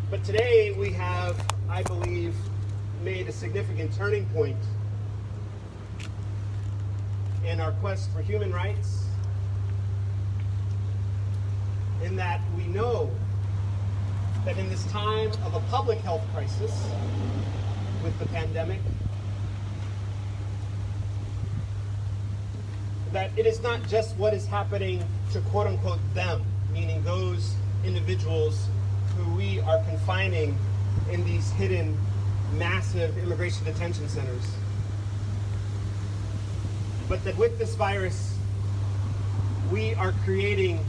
But today we have, I believe, made a significant turning point in our quest for human rights, in that we know that in this time of a public health crisis with the pandemic, that it is not just what is happening to quote-unquote them, meaning those individuals who we are confining in these hidden, massive immigration detention centers, but that with this virus, we are creating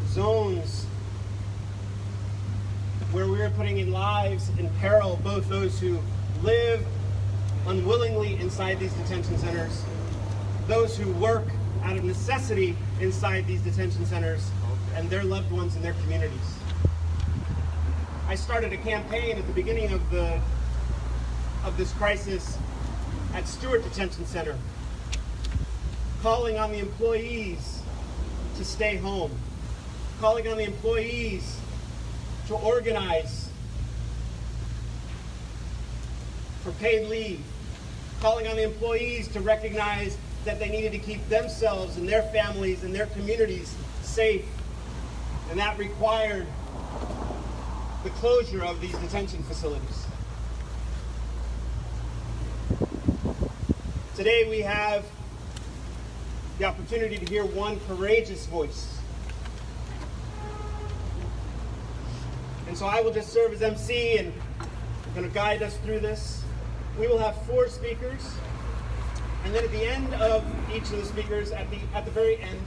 zones where we are putting in lives in peril, both those who live unwillingly inside these detention centers, those who work out of necessity inside these detention centers, and their loved ones in their communities. I started a campaign at the beginning of this crisis at Stewart Detention Center, calling on the employees to stay home, calling on the employees to organize for paid leave, calling on the employees to recognize that they needed to keep themselves and their families and their communities safe, and that required the closure of these detention facilities. Today we have the opportunity to hear one courageous voice. And so I will just serve as MC and I'm going to guide us through this. We will have 4 speakers, and then at the end of each of the speakers, at the very end,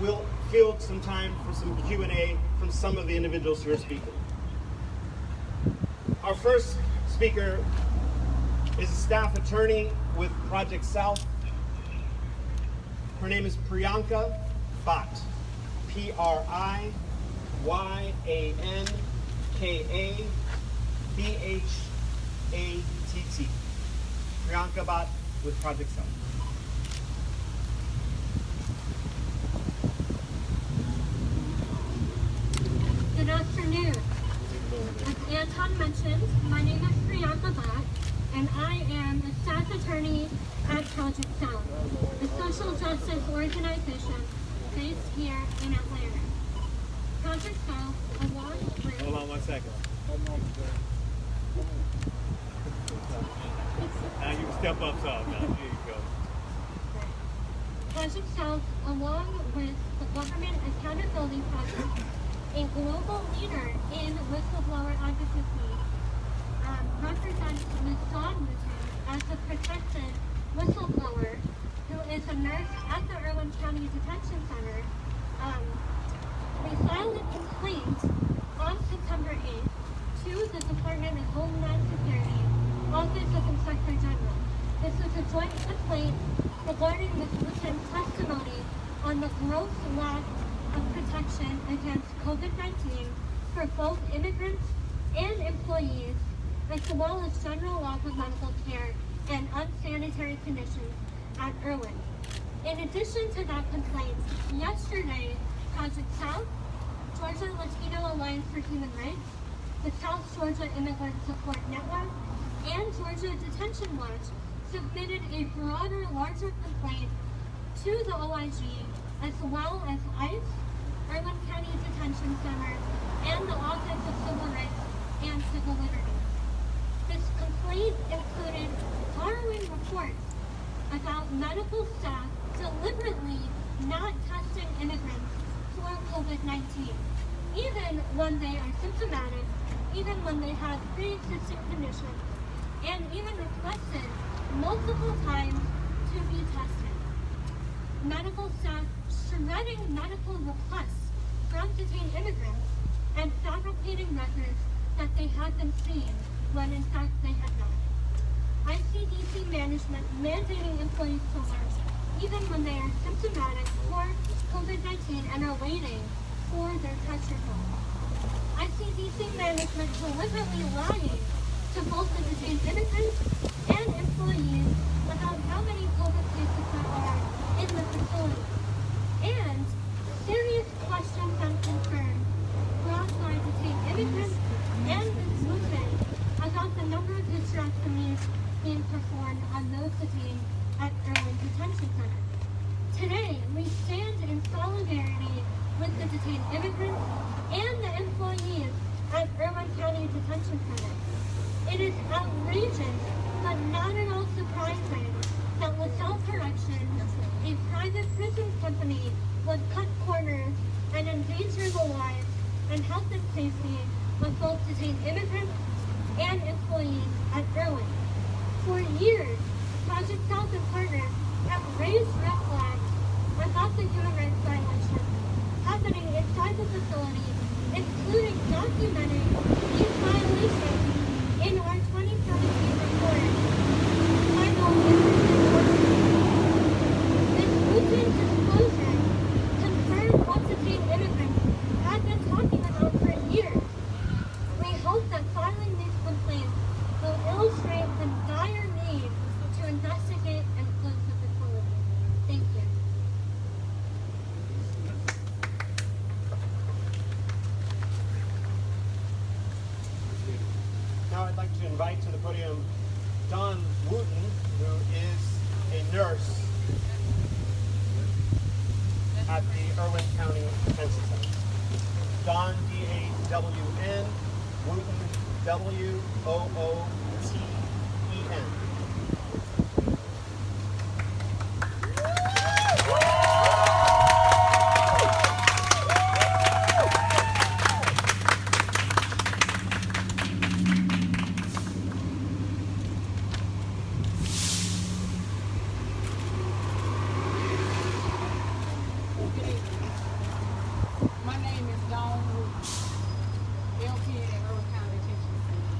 we'll field some time for some Q&A from some of the individuals who are speaking. Our first speaker is a staff attorney with Project South. Her name is Priyanka Bhatt, Priyanka Bhatt. Priyanka Bhatt with Project South. Good afternoon. As Anton mentioned, my name is Priyanka Bhatt, and I am a staff attorney at Project South, a social justice organization based here in Atlanta. Project South, along with... Hold on 1 second. Now you can step up some. Now, here you go. Project South, along with the Government Accountability Project, a global leader in whistleblower advocacy, represents LaSalle Wooten as a protected whistleblower who is a nurse at the Irwin County Detention Center. We filed a complaint on September 8th to the Department of Homeland Security, Office of Inspector General. This was a joint complaint regarding Ms. Wooten's testimony on the gross lack of protection against COVID-19 for both immigrants and employees, as well as general lack of medical care and unsanitary conditions at Irwin. In addition to that complaint, yesterday, Project South, Georgia Latino Alliance for Human Rights, the South Georgia Immigrant Support Network, and Georgia Detention Watch submitted a broader, larger complaint to the OIG, as well as ICE, Irwin County Detention Center, and the Office of Civil Rights and Civil Liberties. This complaint included harrowing reports about medical staff deliberately not testing immigrants for COVID-19, even when they are symptomatic, even when they have pre-existing conditions, and even requested multiple times to be tested. Medical staff shredding medical requests from detained immigrants and fabricating records that they had been seen when in fact they had not. ICDC management mandating employees to work even when they are symptomatic for COVID-19 and are waiting for their test results. ICDC management deliberately lying to both the detained immigrants and employees about how many COVID cases there are in the facility. And serious questions and concerns brought by detained immigrants and the detained immigrants and the employees at Irwin County Detention Center. It is outrageous, but not at all surprising, that LaSalle Corrections, a private prison company, would cut corners and endanger the lives and health and safety of both detained immigrants and employees at Irwin. For years, Project South and partners have raised red flags about the human rights violations happening inside the facility, including documenting these violations in our 2017 report, titled This Wooten disclosure confirmed what detained immigrants have been talking about for years. We hope that filing these complaints will illustrate the dire need to investigate and close the facility. Thank you. Now I'd like to invite to the podium Dawn Wooten, who is a nurse at the Irwin County Detention Center. Dawn, D-A-W-N, Wooten, W-O-O-T-E-N. My name is Dawn Wooten, LPN at Irwin County Detention Center.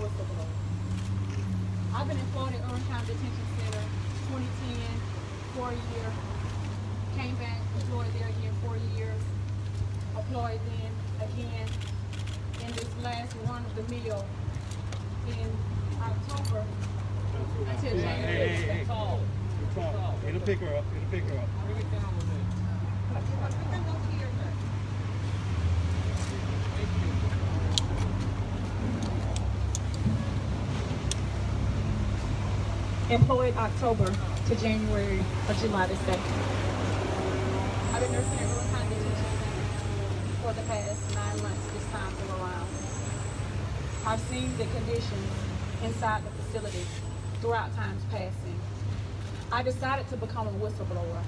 Whistleblower. I've been employed at Irwin County Detention Center 2010, 4 years. Came back, employed there again 4 years. Employed then again in this last run of the mill in October until January. Hey. It'll pick her up. Bring it down with it. Employed October to January or July the 2nd. I've been nursing at Irwin County Detention Center for the past 9 months this time around. I've seen the conditions inside the facility throughout times passing. I decided to become a whistleblower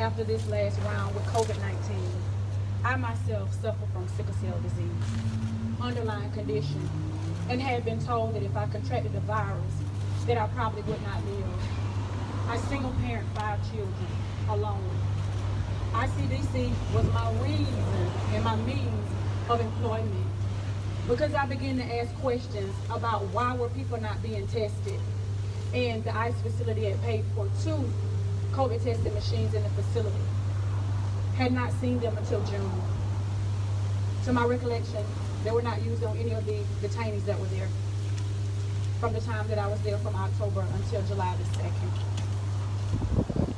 after this last round with COVID-19. I myself suffer from sickle cell disease, underlying condition, and had been told that if I contracted the virus, that I probably would not live. I single parent 5 children alone. ICDC was my reason and my means of employment, because I began to ask questions about why were people not being tested. And the ICE facility had paid for 2 COVID testing machines in the facility. Had not seen them until June. To my recollection, they were not used on any of the detainees that were there from the time that I was there from October until July the 2nd.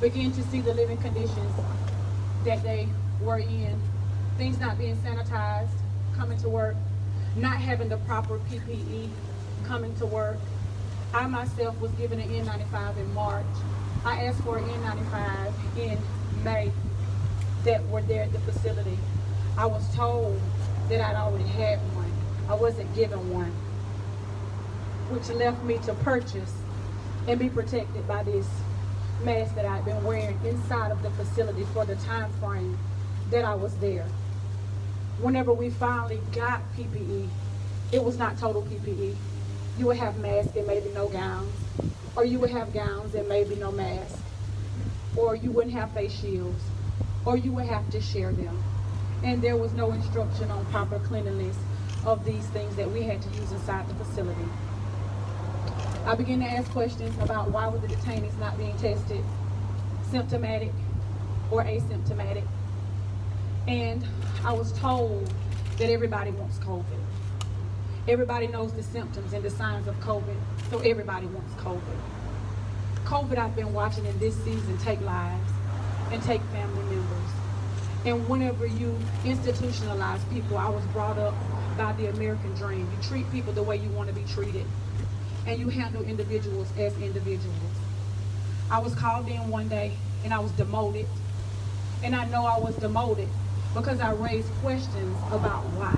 Began to see the living conditions that they were in. Things not being sanitized, coming to work, not having the proper PPE, coming to work. I myself was given an N95 in March. I asked for an N95 in May that were there at the facility. I was told that I'd already had one. I wasn't given one, which left me to purchase and be protected by this mask that I'd been wearing inside of the facility for the time frame that I was there. Whenever we finally got PPE, it was not total PPE. You would have masks and maybe no gowns, or you would have gowns and maybe no masks, or you wouldn't have face shields, or you would have to share them. And there was no instruction on proper cleanliness of these things that we had to use inside the facility. I began to ask questions about why were the detainees not being tested, symptomatic or asymptomatic. And I was told that everybody wants COVID. Everybody knows the symptoms and the signs of COVID, so everybody wants COVID. COVID, I've been watching in this season take lives and take family members. And whenever you institutionalize people, I was brought up by the American dream. You treat people the way you want to be treated, and you handle individuals as individuals. I was called in one day and I was demoted. And I know I was demoted because I raised questions about why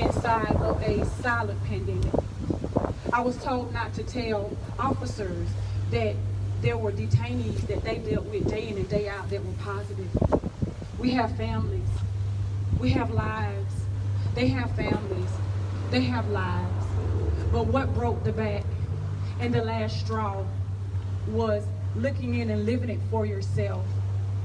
inside of a silent pandemic. I was told not to tell officers that there were detainees that they dealt with day in and day out that were positive. We have families. We have lives. They have families. They have lives. But what broke the back and the last straw was looking in and living it for yourself.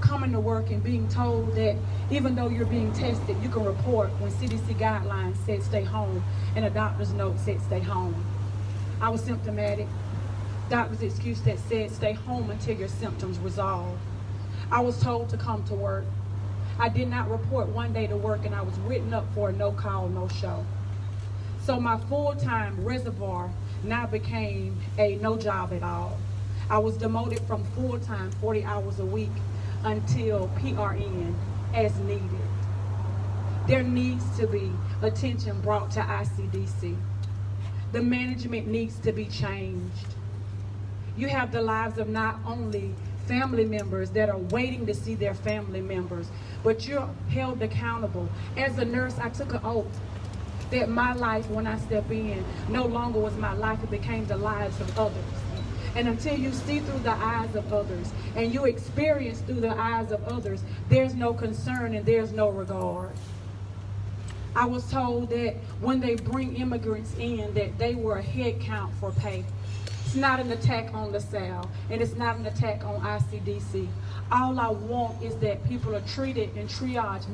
Coming to work and being told that even though you're being tested, you can report when CDC guidelines said stay home and a doctor's note said stay home. I was symptomatic. Doctor's excuse that said stay home until your symptoms resolve. I was told to come to work. I did not report one day to work and I was written up for a no call, no show. So my full-time reservoir now became a no job at all. I was demoted from full-time 40 hours a week until PRN as needed. There needs to be attention brought to ICDC. The management needs to be changed. You have the lives of not only family members that are waiting to see their family members, but you're held accountable. As a nurse, I took an oath that my life, when I step in, no longer was my life, it became the lives of others. And until you see through the eyes of others and you experience through the eyes of others, there's no concern and there's no regard. I was told that when they bring immigrants in, that they were a head count for pay. It's not an attack on LaSalle, and it's not an attack on ICDC. All I want is that people are treated and triaged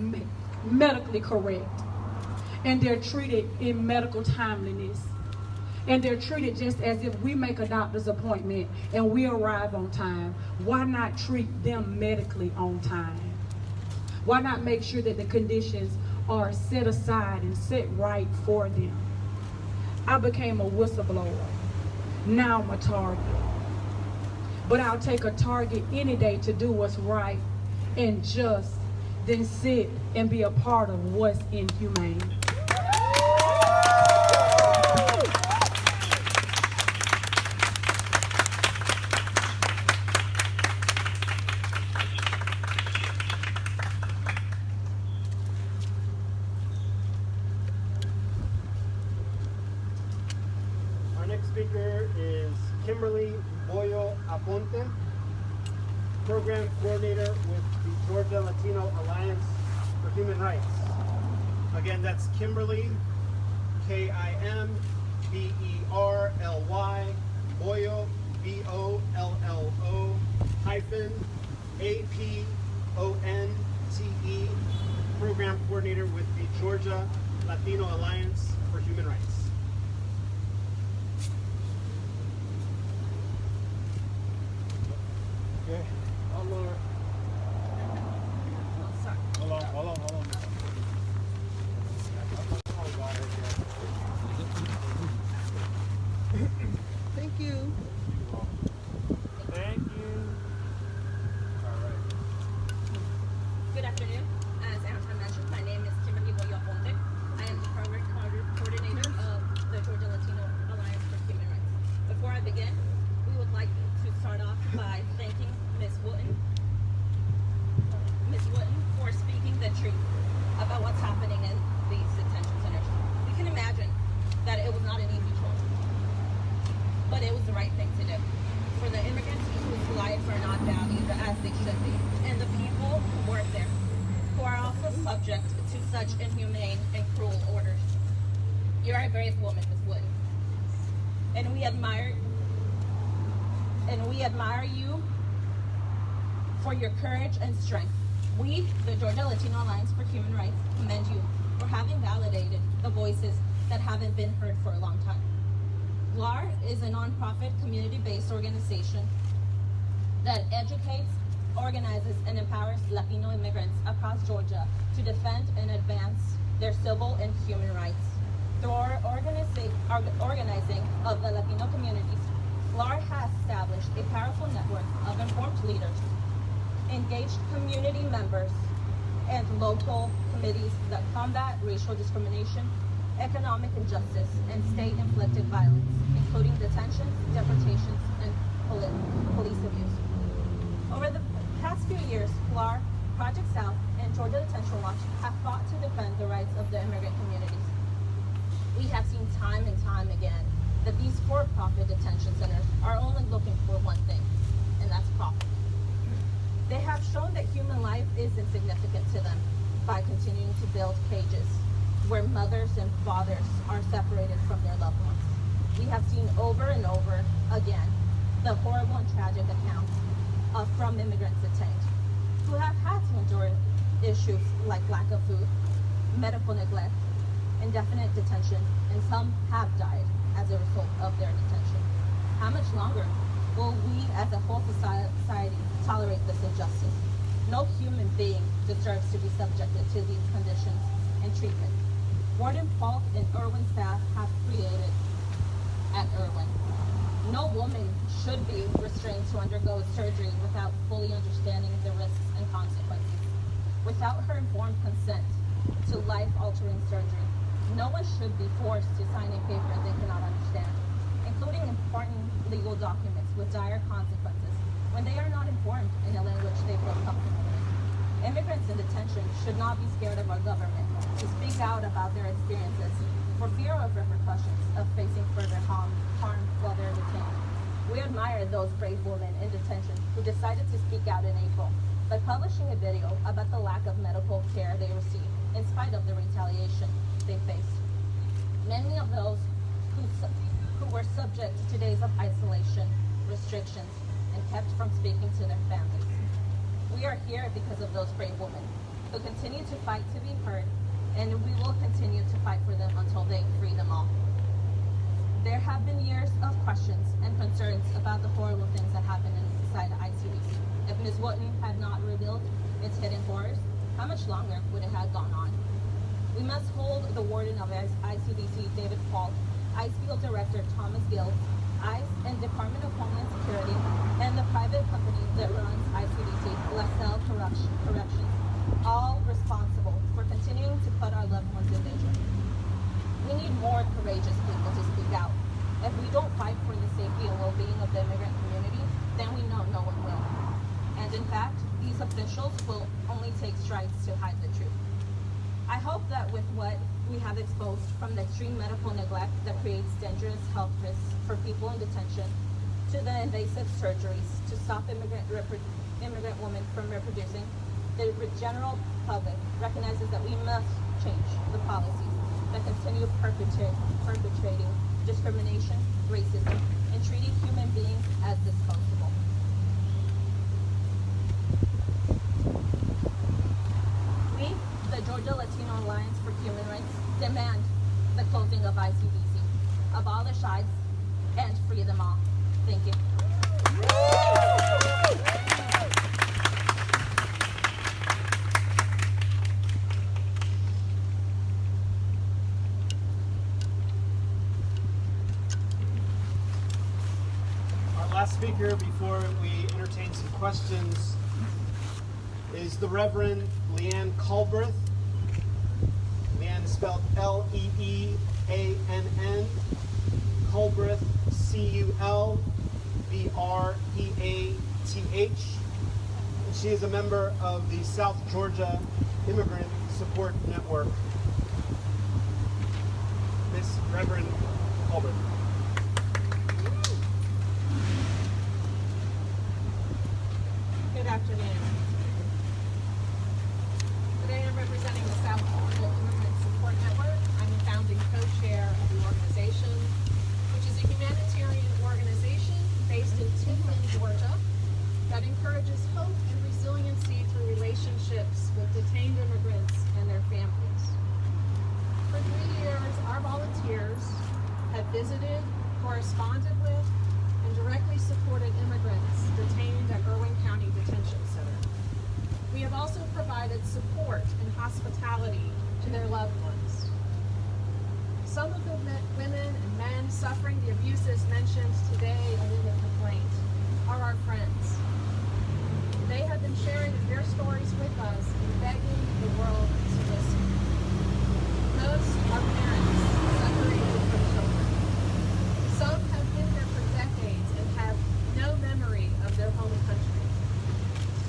medically correct. And they're treated in medical timeliness. And they're treated just as if we make a doctor's appointment and we arrive on time. Why not treat them medically on time? Why not make sure that the conditions are set aside and set right for them? I became a whistleblower. Now I'm a target. But I'll take a target any day to do what's right and just, then sit and be a part of what's inhumane. Our next speaker is Kimberly Boyo Aponte, Program Coordinator with the Georgia Latino Alliance for Human Rights. Again, that's Kimberly, K-I-M-B-E-R-L-Y, Boyo, B-O-L-L-O, hyphen, A-P-O-N-T-E, Program Coordinator with the Georgia Latino Alliance for Human Rights. Okay. Hold on. Thank you. Thank you. All right. Good afternoon. As Anna mentioned, my name is Kimberly Boyo Aponte. I am the program coordinator of the Georgia Latino Alliance for Human Rights. Before I begin, we would like to start off by thanking Ms. Wooten for speaking the truth about what's happening in these detention centers. We can imagine that it was not an easy choice, but it was the right thing to do for the immigrants whose lives are not valued as they should be, and the people who work there, who are also subject to such inhumane and cruel orders. You're a brave woman, Ms. Wooten, and we admire you for your courage and strength. We, the Georgia Latino Alliance for Human Rights, commend you for having validated the voices that haven't been heard for a long time. GLAR is a nonprofit, community-based organization that educates, organizes, and empowers Latino immigrants across Georgia to defend and advance their civil and human rights. Through our organizing of the Latino communities, GLAR has established a powerful network of informed leaders, engaged community members, and local committees that combat racial discrimination, economic injustice, and state-inflicted violence, including detentions, deportations, and police abuse. Over the past few years, GLAR, Project South, and Georgia Detention time and time again that these for-profit detention centers are only looking for one thing, and that's profit. They have shown that human life is insignificant to them by continuing to build cages where mothers and fathers are separated from their loved ones. We have seen over and over again the horrible and tragic accounts from immigrants detained who have had to endure issues like lack of food, medical neglect, indefinite detention, and some have died as a result of their detention. How much longer will we as a whole society tolerate this injustice? No human being deserves to be subjected to these conditions and treatment. Warden Falk and Irwin staff have created at Irwin. No woman should be restrained to undergo surgery without fully understanding the risks and consequences. Without her informed consent to life-altering surgery, no one should be forced to sign a paper they cannot understand, including important legal documents with dire consequences when they are not informed in a language they feel comfortable with. Immigrants in detention should not be scared of our government to speak out about their experiences for fear of repercussions of facing further harm while they're detained. We admire those brave women in detention who decided to speak out in April by publishing a video about the lack of medical care they received in spite of the retaliation they faced. Many of those who were subject to days of isolation, restrictions, and kept from speaking to their families. We are here because of those brave women who continue to fight to be heard, and we will continue to fight for them until they free them all. There have been years of questions and concerns about the horrible things that happened inside the ICDC. If Ms. Wooten had not revealed its hidden horrors, how much longer would it have gone on? We must hold the warden of ICDC, David Falk, ICE Field Director Thomas Gill, ICE and Department of Homeland Security, and the private company that runs ICDC, LaSalle Corrections, all responsible for continuing to put our loved ones in danger. We need more courageous people to speak out. If we don't fight for the safety and well-being of the immigrant community, then we know no one will. And in fact, these officials will only take strides to hide the truth. I hope that with what we have exposed, from the extreme medical neglect that creates dangerous health risks for people in detention, to the invasive surgeries to stop immigrant women from reproducing, the general public recognizes that we must change the policies that continue perpetrating discrimination, racism, and treating human beings as disposable. We, the Georgia Latino Alliance for Human Rights, demand the closing of ICDC, abolish ICE, and free them all. Thank you. Our last speaker before we entertain some questions is the Reverend Leanne Culbreth. Leanne is spelled Leeann, Culbreth, Culbreath. She is a member of the South Georgia Immigrant Support Network. Miss Reverend Culbreth. Good afternoon. Today I'm representing the South Georgia Immigrant Support Network. I'm the founding co-chair of the organization, which is a humanitarian organization based in Wooten, Georgia, that encourages hope and resiliency through relationships with detained immigrants and their families. For 3 years, our volunteers have visited, corresponded with, and directly supported immigrants detained at Irwin County Detention Center. We have also provided support and hospitality to their loved ones. Some of the women and men suffering the abuses mentioned today and in the complaint are our friends. They have been sharing their stories with us and begging the world to listen. Most are parents separated from children. Some have been there for decades and have no memory of their home country.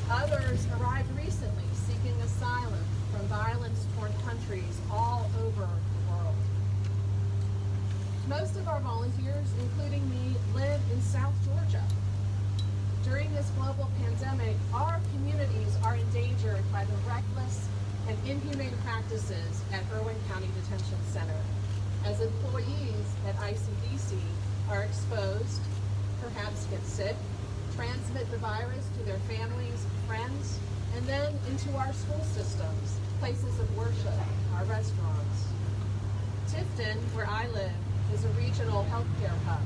Others arrived recently seeking asylum from violence-torn countries all over the world. Most of our volunteers, including me, live in South Georgia. During this global pandemic, our communities are endangered by the reckless and inhumane practices at Irwin County Detention Center, as employees at ICDC are exposed, perhaps get sick, transmit the virus to their families, friends, and then into our school systems, places of worship, our restaurants. Tifton, where I live, is a regional healthcare hub.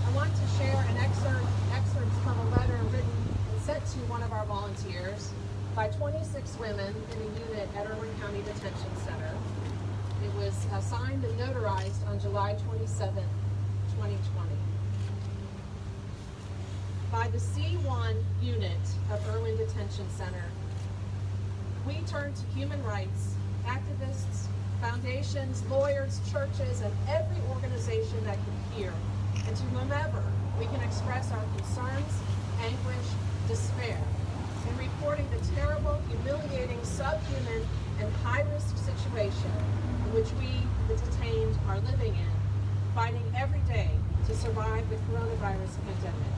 I want to share an excerpt from a letter written and sent to one of our volunteers by 26 women in a unit at Irwin County Detention Center. It was signed and notarized on July 27, 2020. By the C1 unit of Irwin Detention Center, we turn to human rights activists, foundations, lawyers, churches, and every organization that can hear, and to whomever we can express our concerns, anguish, despair, in reporting the terrible, humiliating, subhuman, and high-risk situation in which we, the detained, are living in, fighting every day to survive the coronavirus pandemic.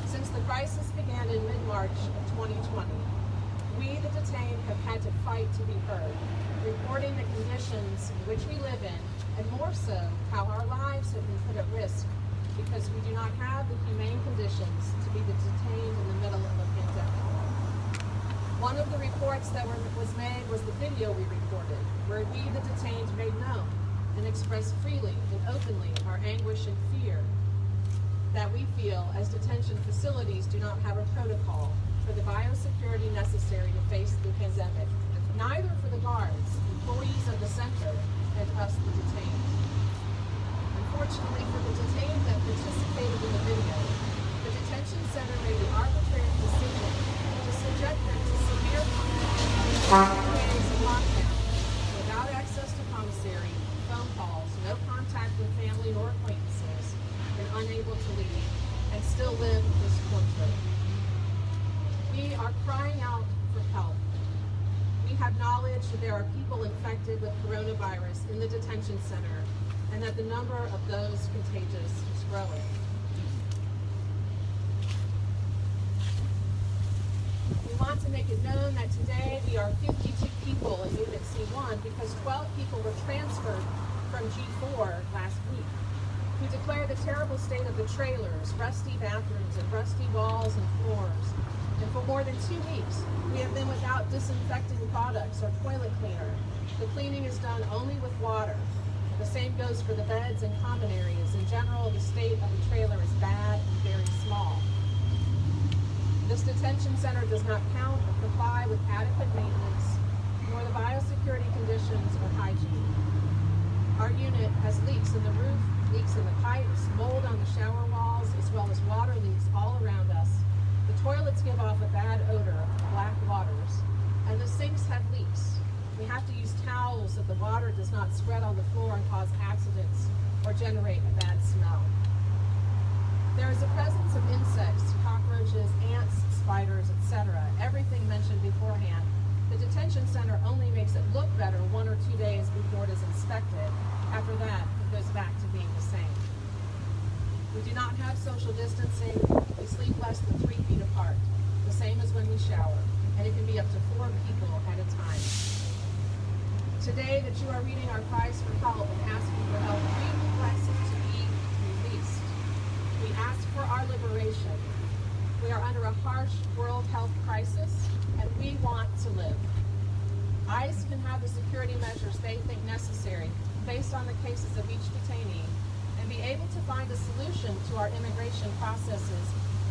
Since the crisis began in mid-March of 2020, we, the detained, have had to fight to be heard, reporting the conditions in which we live in, and more so, how our lives have been put at risk because we do not have the humane conditions to be the detained in the middle of a pandemic. One of the reports that was made was the video we recorded, where we, the detained, made known and expressed freely and openly our anguish and fear that we feel as detention facilities do not have a protocol for the biosecurity necessary to face the pandemic, neither for the guards, employees of the center, and us, the detained. Unfortunately for the detained that participated in the video, the detention center made the arbitrary decision to subject them to severe days of lockdown, without access to commissary, phone calls, no contact with family nor acquaintances, and unable to leave, and still live this torture. We are crying out for help. We have knowledge that there are people infected with coronavirus in the detention center and that the number of those contagious is growing. We want to make it known that today we are 52 people in Unit C1 because 12 people were transferred from G4 last week, who declared the terrible state of the trailers, rusty bathrooms, and rusty walls and floors. And for more than 2 weeks, we have been without disinfecting products or toilet cleaner. The cleaning is done only with water. The same goes for the beds and common areas. In general, the state of the trailer is bad and very small. This detention center does not count or comply with adequate maintenance, nor the biosecurity conditions or hygiene. Our unit has leaks in the roof, leaks in the pipes, mold on the shower walls, as well as water leaks all around us. The toilets give off a bad odor of black waters, and the sinks have leaks. We have to use towels so the water does not spread on the floor and cause accidents or generate a bad smell. There is a presence of insects, cockroaches, ants, spiders, etc. Everything mentioned beforehand. The detention center only makes it look better 1 or 2 days before it is inspected. After that, it goes back to being the same. We do not have social distancing. We sleep less than 3 feet apart, the same as when we shower, and it can be up to 4 people at a time. Today that you are reading our cries for help and asking for help, we request to be released. We ask for our liberation. We are under a harsh world health crisis, and we want to live. ICE can have the security measures they think necessary based on the cases of each detainee, and be able to find a solution to our immigration processes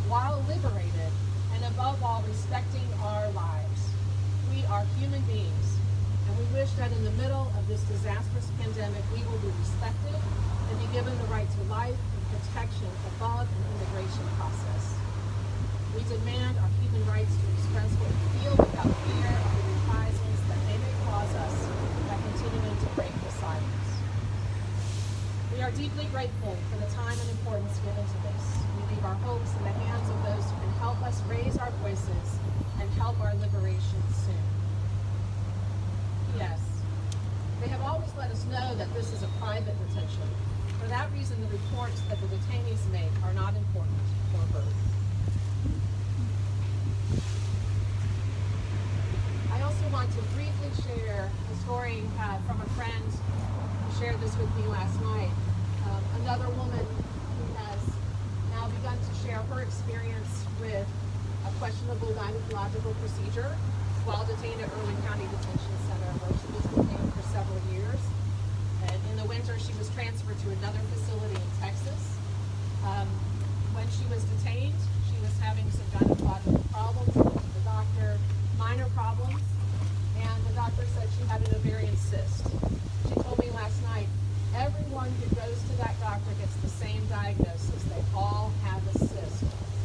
while liberated and above all respecting our lives. We are human beings, and we wish that in the middle of this disastrous pandemic we will be respected and be given the right to life and protection above an immigration process. We demand our human rights to express what we feel without fear of the reprisals that they may cause us by continuing to break the silence. We are deeply grateful for the time and importance given to this. We leave our hopes in the hands of those who can help us raise our voices and help our liberation soon. P.S. They have always let us must know that this is a private detention. For that reason, the reports that the detainees make are not important for her. I also want to briefly share a story from a friend who shared this with me last night. Another woman who has now begun to share her experience with a questionable gynecological procedure while detained at Irwin County Detention Center, where she was detained for several years. And in the winter, she was transferred to another facility in Texas. When she was detained, she was having some gynecological problems. She went to the doctor, minor problems, and the doctor said she had an ovarian cyst. She told me last night, everyone who goes to that doctor gets the same diagnosis. They all have a cyst,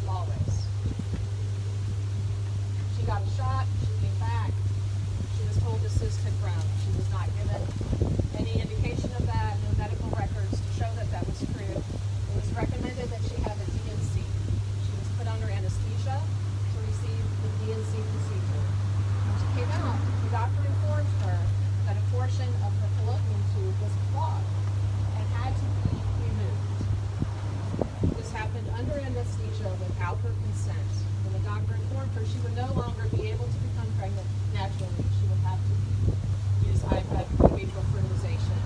always. She got a shot, she came back, she was told the cyst had grown. She was not given any indication of that, no medical records to show that that was true. It was recommended that she have a DNC. She was put under anesthesia to receive the DNC procedure. When she came out, the doctor informed her that a portion of her fallopian tube was clogged and had to be removed. This happened under anesthesia without her consent. When the doctor informed her she would no longer be able to become pregnant naturally, she would have to use IVF fertilization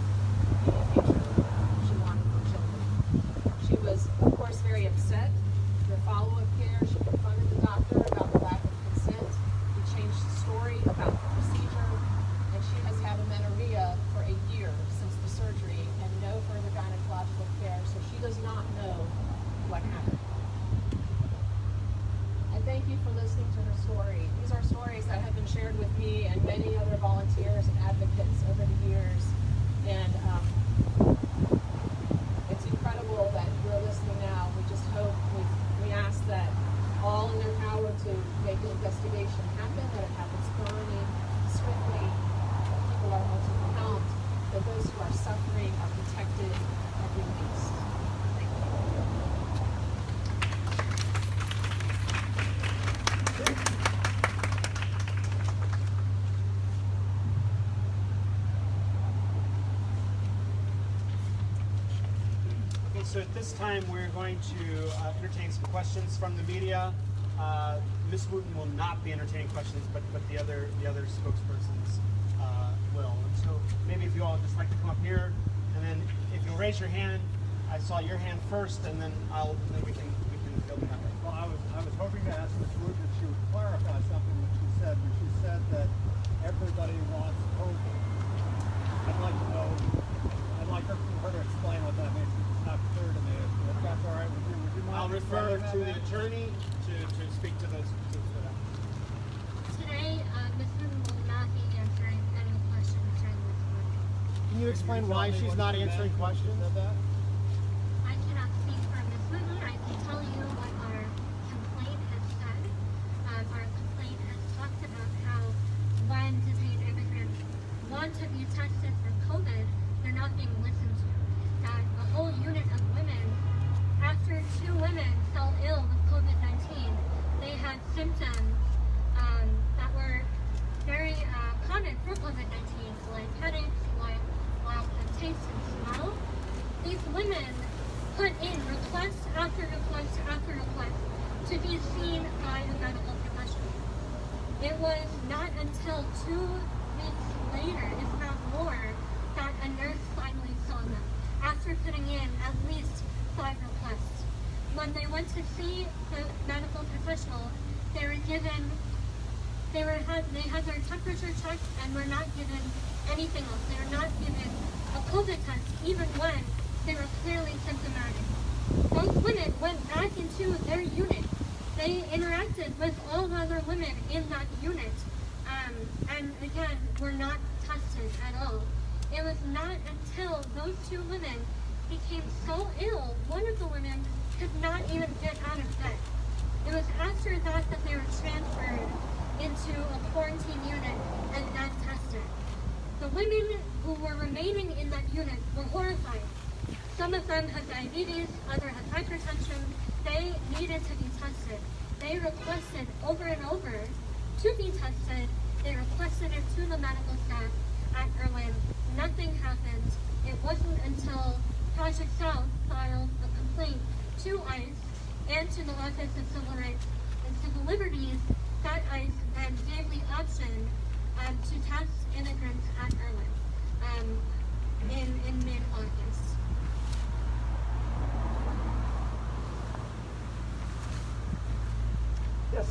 in the future. She wanted more children. She was, of course, very upset. For follow-up care, she confronted the doctor about the lack of consent. He changed the story about the procedure, and she has had amenorrhea for a year since the surgery and no further gynecological care, so she does not know what happened. I thank you for listening to her story. These are stories that have been shared with me and many other volunteers and advocates over the years, and it's incredible that you're listening now. We just hope, we ask that all in their power to make an investigation happen, that it happens thoroughly, swiftly, that people are held to account, that those who are suffering are protected and released. Thank you. Okay, so at this time we're going to entertain some questions from the media. Ms. Wooten will not be entertaining questions, but the other spokespersons will. And so maybe if you all just like to come up here, and then if you'll raise your hand, I saw your hand first, and then we can fill them that way. Well, I was hoping to ask Ms. Wooten if she would clarify something that she said. When she said that everybody wants COVID, I'd like her to explain what that means. It's not clear to me. If that's all right with you, would you mind? I'll refer explaining to that, the ma'am? attorney to speak to those. Today, Ms. Wooten will not be answering any questions during this workshop. Can you explain why she's not answering questions? I cannot speak for Ms. Wooten. I can tell you what our complaint has said. Our complaint has talked about how when detained immigrants want to be tested for COVID, they're not being listened to. That a whole unit of women, after 2 women fell ill with COVID-19, they had symptoms that were very common for COVID-19, like headaches, loss of taste and smell. These women put in request after request after request to be seen by a medical professional. It was not until 2 weeks later, if not more, that a nurse finally saw them, after putting in at least 5 requests. When they went to see the medical professional, they were given, they had their temperature checked and were not given anything else. They were not given a COVID test, even when they were clearly symptomatic. Those women went back into their unit. They interacted with all the other women in that unit, and again, were not tested at all. It was not until those 2 women became so ill, one of the women could not even get out of bed. It was after that that they were transferred into a quarantine unit and then tested. The women who were remaining in that unit were horrified. Some of them had diabetes, others had hypertension. They needed to be tested. They requested over and over to be tested. They requested it to the medical staff at Irwin nothing happened. It wasn't until Project South filed a complaint to ICE and to the Office of Civil Rights and Civil Liberties that ICE then gave the option to test immigrants at Irwin in mid-August. Yes.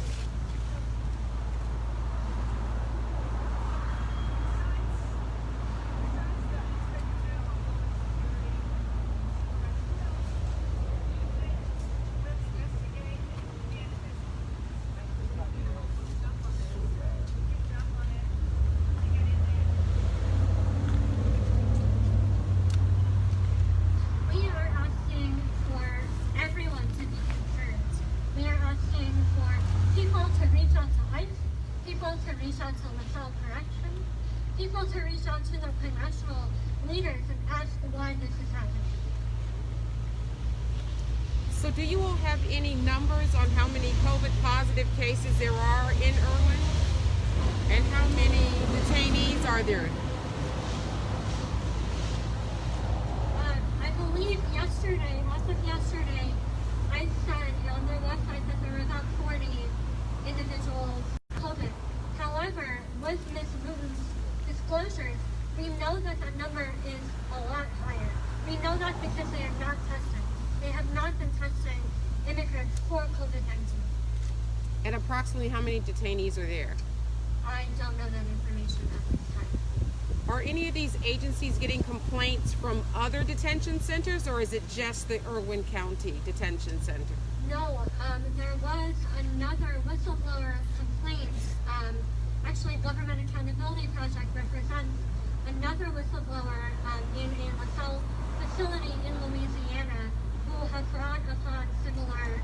We are asking for everyone to be concerned. We are asking for people to reach out to ICE, people to reach out to LaSalle Corrections, people to reach out to the congressional leaders and ask why this is happening. So do you all have any numbers on how many COVID positive cases there are in Irwin? And how many detainees are there? I believe yesterday, as of yesterday, I said on their website that there were about 40 individuals COVID. However, with Ms. Wooten's disclosures, we know that the number is a lot higher. We know that because they are not testing. They have not been testing immigrants for COVID-19. And approximately how many detainees are there? I don't know that information at this time. Are any of these agencies getting complaints from other detention centers, or is it just the Irwin County Detention Center? No, there was another whistleblower complaint. Actually, Government Accountability Project represents another whistleblower in a LaSalle facility in Louisiana who has brought upon similar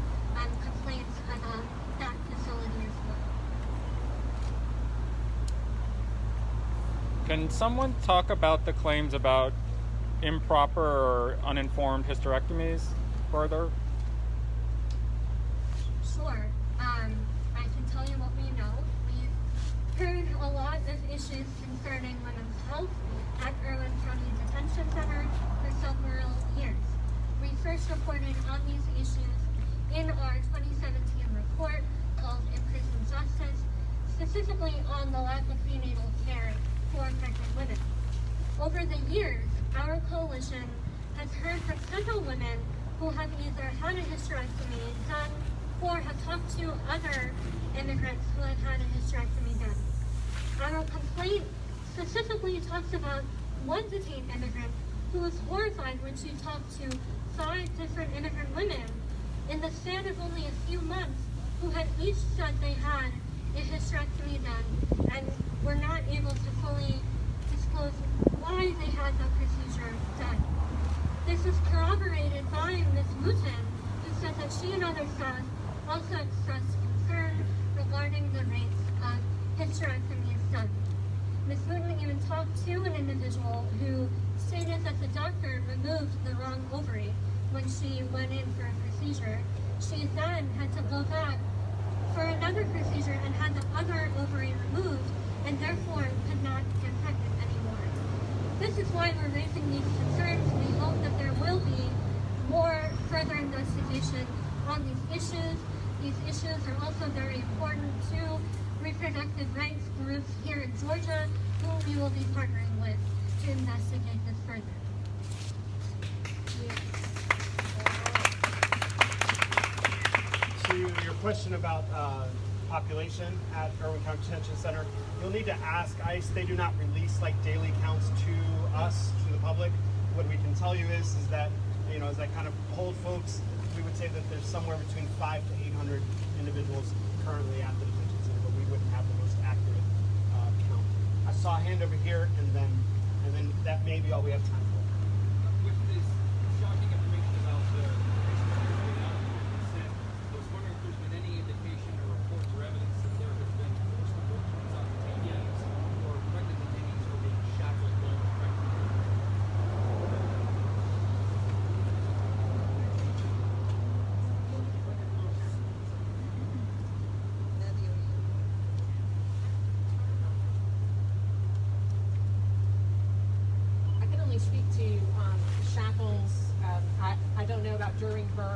complaints about that facility as well. Can someone talk about the claims about improper or uninformed hysterectomies further? Sure. I can tell you what we know. We've heard a lot of issues concerning women's health at Irwin County Detention Center for several years. We first reported on these issues in our 2017 report called In Prison Justice, specifically on the lack of prenatal care for pregnant women. Over the years, our coalition has heard from several women who have either had a hysterectomy done or have talked to other immigrants who have had a hysterectomy done. Our complaint specifically talks about one detained immigrant who was horrified when she talked to 5 different immigrant women in the span of only a few months who had each said they had a hysterectomy done and were not able to fully disclose why they had the procedure done. This is corroborated by Ms. Wooten, who said that she and other staff also expressed concern regarding the rates of hysterectomies done. Ms. Wooten even talked to an individual who stated that the doctor removed the wrong ovary when she went in for a procedure. She then had to go back for another procedure and had the other ovary removed and therefore could not get pregnant anymore. This is why we're raising these concerns. We hope that there will be more further investigation on these issues. These issues are also very important to reproductive rights groups here in Georgia, who we will be partnering with to investigate this further. To your question about population at Irwin County Detention Center, you'll need to ask ICE. They do not release like daily counts to us, to the public. What we can tell you is that, you know, as I kind of polled folks, we would say that there's somewhere between 500 to 800 individuals currently at the detention center, but we wouldn't have the most accurate count. I saw a hand over here, and then that may be all we have time for. With this shocking information about the consent, I was wondering if there's been any indication or reports or evidence that there has been forced abortions on detainees or pregnant detainees who are being shackled while they're pregnant.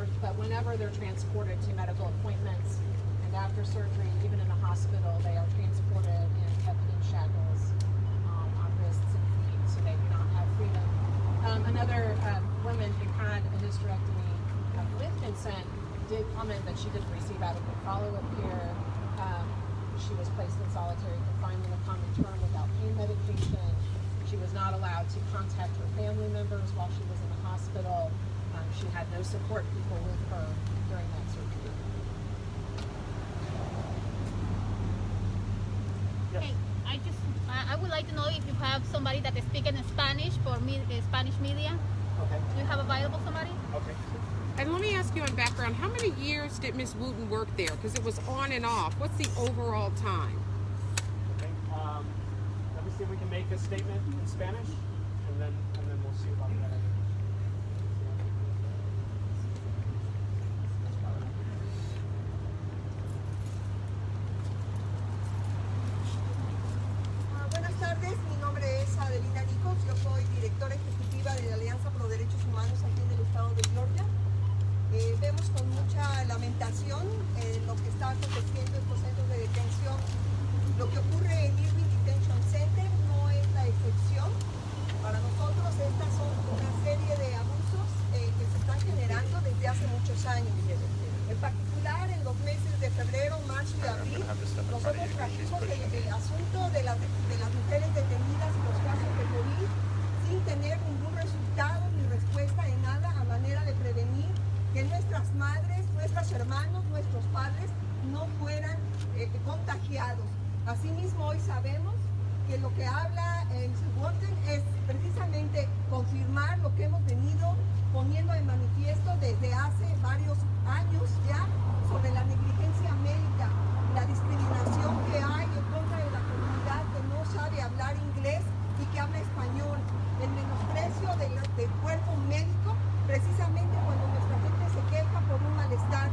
birth, but whenever they're transported to medical appointments and after surgery, even in a hospital, they are transported and kept in shackles on wrists and feet, so they do not have freedom. Another woman who had a hysterectomy with consent did comment that she didn't receive adequate follow-up care. She was placed in solitary confinement upon return without pain medication. She was not allowed to contact her family members while she was in the hospital. She had no support people with her during that surgery. Yes. Hey, I would like to know if you have somebody that is speaking Spanish for me, Spanish media. Okay. Do you have available somebody? Okay. And let me ask you in background, how many years did Ms. Wooten work there? Because it was on and off. What's the overall time? Okay. Let me see if we can make a statement in Spanish, and then we'll see about that. Buenas tardes, mi nombre es Adelina Nicos, yo soy directora ejecutiva de la Alianza Pro Derechos Humanos aquí en el estado de Georgia. Vemos con mucha lamentación lo que está aconteciendo en estos centros de detención. Lo que ocurre en Irwin Detention Center no es la excepción. Para nosotros estas son una serie de abusos que se están generando desde hace muchos años. En particular en los meses de febrero, marzo y abril, nosotros trajimos el asunto de las mujeres detenidas y los casos de COVID sin tener ningún resultado ni respuesta en nada a manera de prevenir que nuestras madres, nuestros hermanos, nuestros padres no fueran contagiados. Asimismo, hoy sabemos que lo que habla el Wooten es precisamente confirmar lo que hemos venido poniendo en manifiesto desde hace varios años ya sobre la negligencia médica, la discriminación que hay en contra de la comunidad que no sabe hablar inglés y que habla español, el menosprecio del cuerpo médico, precisamente cuando nuestra gente se queja por un malestar.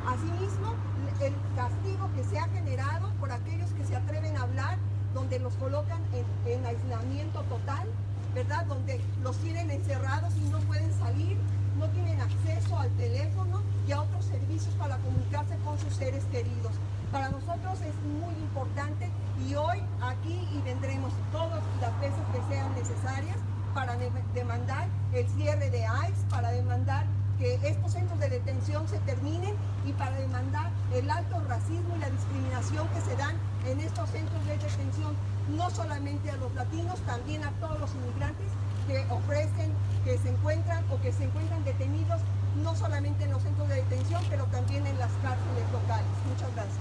Asimismo, el castigo que se ha generado por aquellos que se atreven a hablar, donde los colocan en aislamiento total, ¿verdad? Donde los tienen encerrados y no pueden salir, no tienen acceso al teléfono y a otros servicios para comunicarse con sus seres queridos. Para nosotros es muy importante y hoy aquí y vendremos todas las veces que sean necesarias para demandar el cierre de ICE, para demandar que estos centros de detención se terminen y para demandar el alto racismo y la discriminación que se dan en estos centros de detención, no solamente a los latinos, también a todos los inmigrantes que ofrecen, que se encuentran o que se encuentran detenidos, no solamente en los centros de detención, pero también en las cárceles locales. Muchas gracias.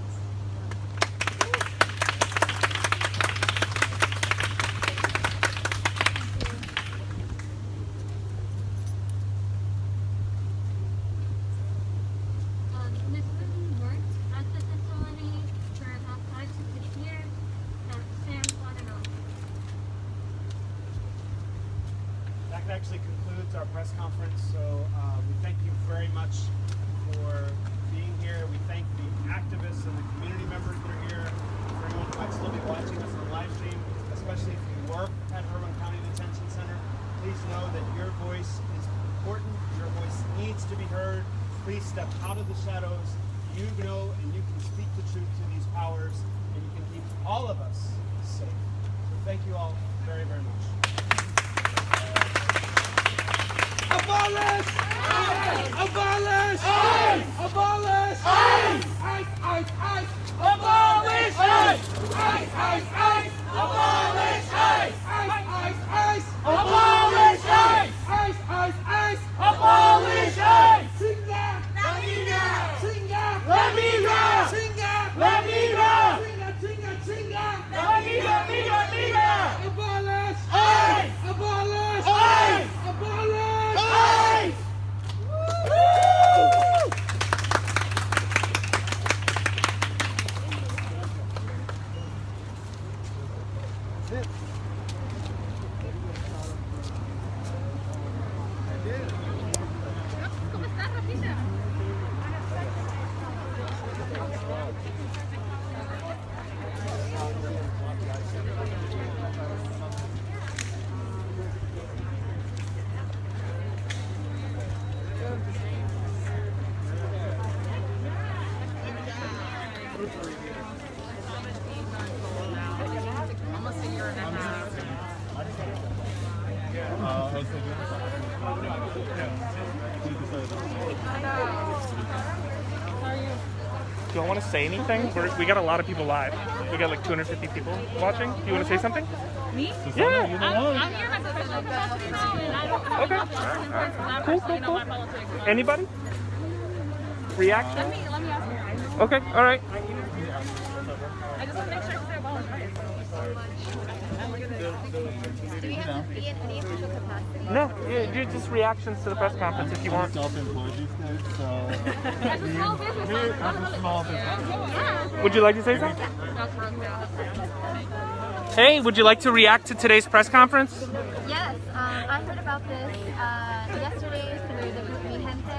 Ms. Wooten worked at the facility for about 5 to 6 years at Sam's on and off. That actually concludes our press conference, so we thank you very much for being here. We thank the activists and the community members that are here, for anyone who might still be watching us on live stream, especially if you work at Irwin County Detention Center. Please know that your voice is important, your voice needs to be heard. Please step out of the shadows. You know and you can speak the truth to these powers, and you can keep all of us safe. So thank you all very, very much. Abolish! Abolish! Abolish! ICE! Abolish! ICE! Abolish! ICE! Abolish! ICE! Abolish! Singa! La migra! Singa! La migra! Singa! La migra! Abolish! ICE! Abolish! ICE! Abolish! ICE! That's it. ¿Cómo estás, Rafita? Do you want to say anything? We got a lot of people live. We got like 250 people watching. Do you want to say something? Me? Yeah. I'm here as a special ambassador, and I don't Okay. Cool. Anybody? Reaction? Let me ask you. Okay, all right. I just want to make sure because they're volunteers. Do we have to be in any official capacity? No, yeah, just reactions to the press conference if you want. Self-employed these days, so. As a small business, As a small business. Would you like to say something? Hey, would you like to react to today's press conference? Yes, I heard about this yesterday through the group Mi Gente,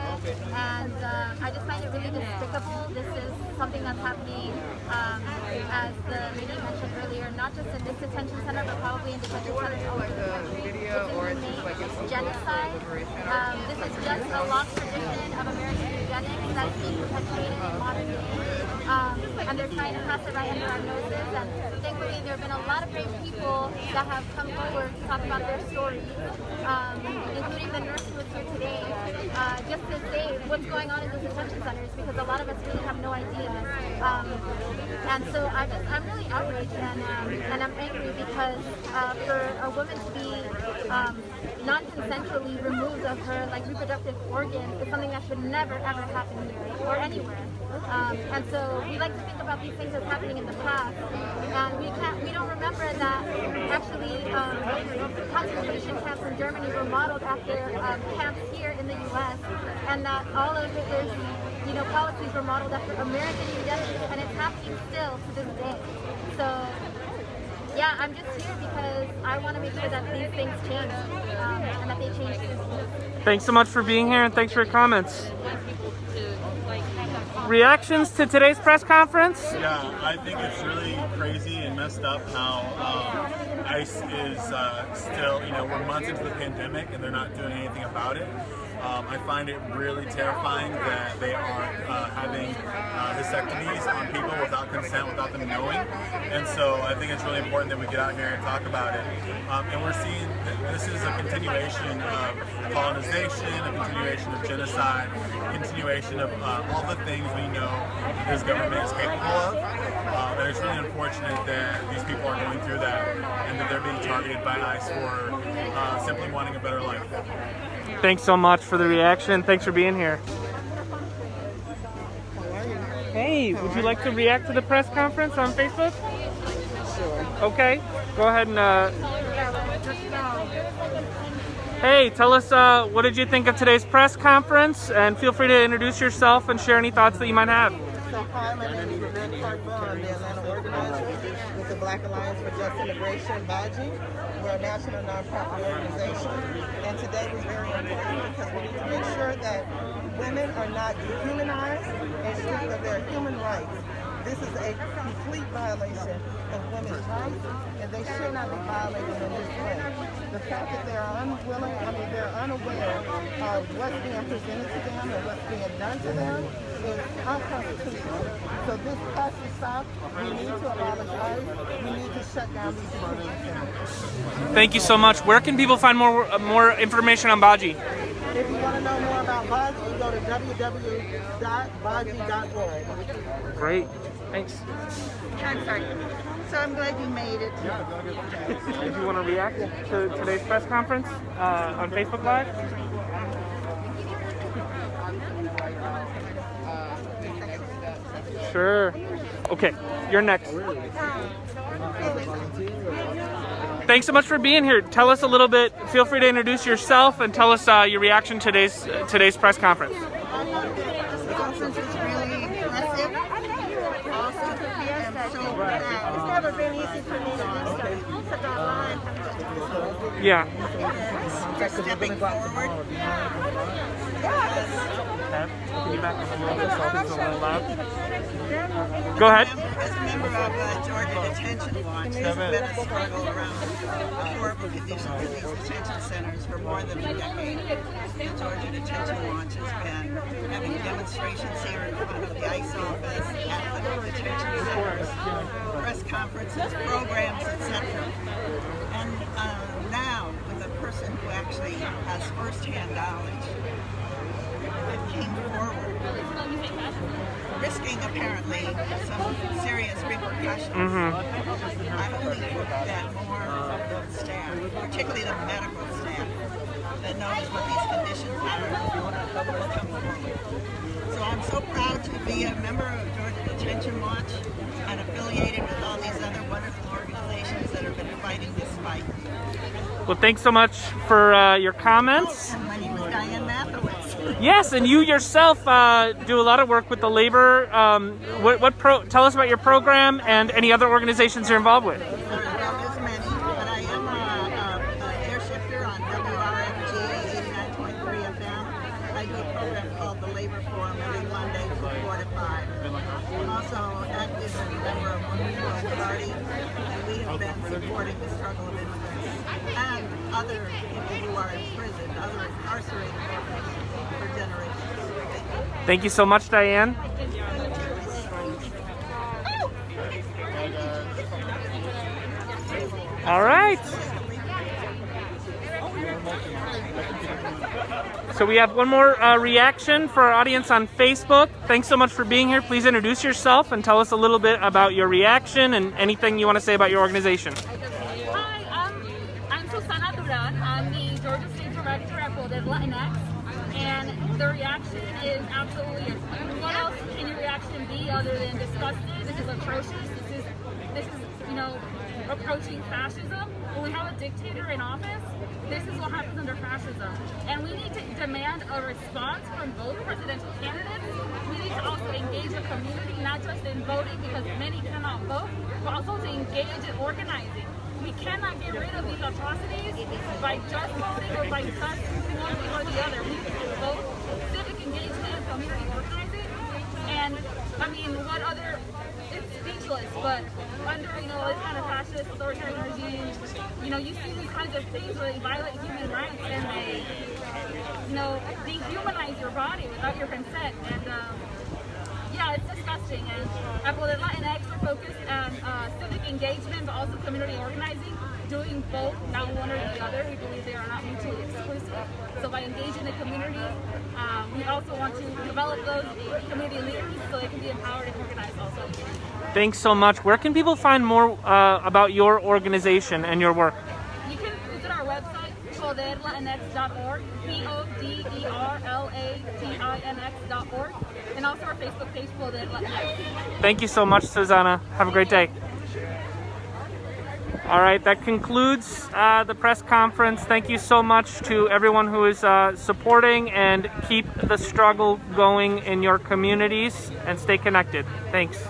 and I just find it really despicable. This is something that's happening, as the lady mentioned earlier, not just in this detention center, but probably in detention centers all over the country. It's genocide. This is just a long tradition of American eugenics that's being perpetuated in modern day. And they're trying to pass it right under our noses. And thankfully, there have been a lot of brave people that have come forward to talk about their stories, including the nurse who was here today, just to say what's going on in these detention centers, because a lot of us really have no idea. And so I'm really outraged and I'm angry because for a woman to be non-consensually removed of her reproductive organs is something that should never ever happen here or anywhere. And so we like to think about these things as happening in the past, and we don't remember that actually concentration camps in Germany were modeled after camps here in the U.S., and that all of Hitler's policies were modeled after American eugenics, and it's happening still to this day. So yeah, I'm just here because I want to make sure that these things change, and that they change soon. Thanks so much for being here, and thanks for your comments. Reactions to today's press conference? Yeah, I think it's really crazy and messed up how ICE is still, we're months into the pandemic and they're not doing anything about it. I find it really terrifying that they are having vasectomies on people without consent, without them knowing. And so I think it's really important that we get out here and talk about it. And we're seeing that this is a continuation of colonization, a continuation of genocide, a continuation of all the things we know this government is capable of. And it's really unfortunate that these people are going through that and that they're being targeted by ICE for simply wanting a better life. Thanks so much for the reaction. Thanks for being here. Hey, would you like to react to the press conference on Facebook? Sure. Okay, go ahead and hey, tell us what did you think of today's press conference, and feel free to introduce yourself and share any thoughts that you might have. So hi, my name is Irwin County, I'm the Atlanta organizer with the Black Alliance for Just Immigration, BAJI. We're a national nonprofit organization, and today was very important because we need to make sure that women are not dehumanized and stripped of their human rights. This is a complete violation of women's rights, and they should not be violated in this way. The fact that they're they're unaware of what's being presented to them and what's being done to them is unconstitutional. So this has to stop. We need to abolish ICE. We need to shut down these detention centers. Thank you so much. Where can people find more information on BAJI? If you want to know more about BAJI, go to www.baji.org. Great. Thanks. I'm sorry. So I'm glad you made it. If you want to react to today's press conference on Facebook Live? Sure. Okay, you're next. Thanks so much for being here. Tell us a little bit. Feel free to introduce yourself and tell us your reaction to today's press conference. The conference is really impressive. Awesome. I'm so proud. It's never been easy for me to do such online. Yeah. For stepping forward. Can you back up a little bit so it's a little loud? Go ahead. As a member of Georgia Detention Watch, there's been a struggle around horrible conditions in these detention centers for more than a decade. The Georgia Detention Watch has been having demonstrations here in front of the ICE office, at the detention centers, press conferences, programs, etc. And now, with a person who actually firsthand knowledge that came forward, risking apparently some serious repercussions. I believe that more of the staff, particularly the medical staff, that knows what these conditions are, will come forward. So I'm so proud to be a member of Georgia Detention Watch and affiliated with all these other wonderful organizations that have been fighting this fight. Well, thanks so much for your comments. And my name is Diane Mathowitz. Yes, and you yourself do a lot of work with the labor. Tell us about your program and any other organizations you're involved with. Well, there's many, but I am an air shifter on WRFG 89.3 FM. I do a program called the Labor Forum every Monday from 4 to 5. I'm also active as a member of Wooten Party, and we have been supporting the struggle of immigrants and other people who are in prison, other incarcerated workers for generations. Thank you so much, Diane. All right. So we have one more reaction for our audience on Facebook. Thanks so much for being here. Please introduce yourself and tell us a little bit about your reaction and anything you want to say about your organization. Hi, I'm Susana Duran. I'm the Georgia State Director at Poder Latinx, and the reaction is absolutely, what else can your reaction be other than disgusted? This is atrocious. This is, you know, approaching fascism. When we have a dictator in office, this is what happens under fascism. And we need to demand a response from both presidential candidates. We need to also engage the community, not just in voting because many cannot vote, but also to engage in organizing. We cannot get rid of these atrocities by just voting or by just one or the other. We need to vote, civic engagement, and community organizing. And I mean, what other? It's speechless, but under, you know, this kind of fascist authoritarian regime, you know, you see these kinds of things where they violate human rights and they, you know, dehumanize your body without your consent. And yeah, it's disgusting. And at Poder Latinx, we're focused on civic engagement, but also community organizing, doing both, not one or the other. We believe they are not mutually exclusive. So by engaging the community, we also want to develop those community leaders so they can be empowered and organized also. Thanks so much. Where can people find more about your organization and your work? You can visit our website, poderlatinx.org, PODERLATINX.org, and also our Facebook page, Poder Latinx. Thank you so much, Susanna. Have a great day. All right, that concludes the press conference. Thank you so much to everyone who is supporting, and keep the struggle going in your communities and stay connected. Thanks.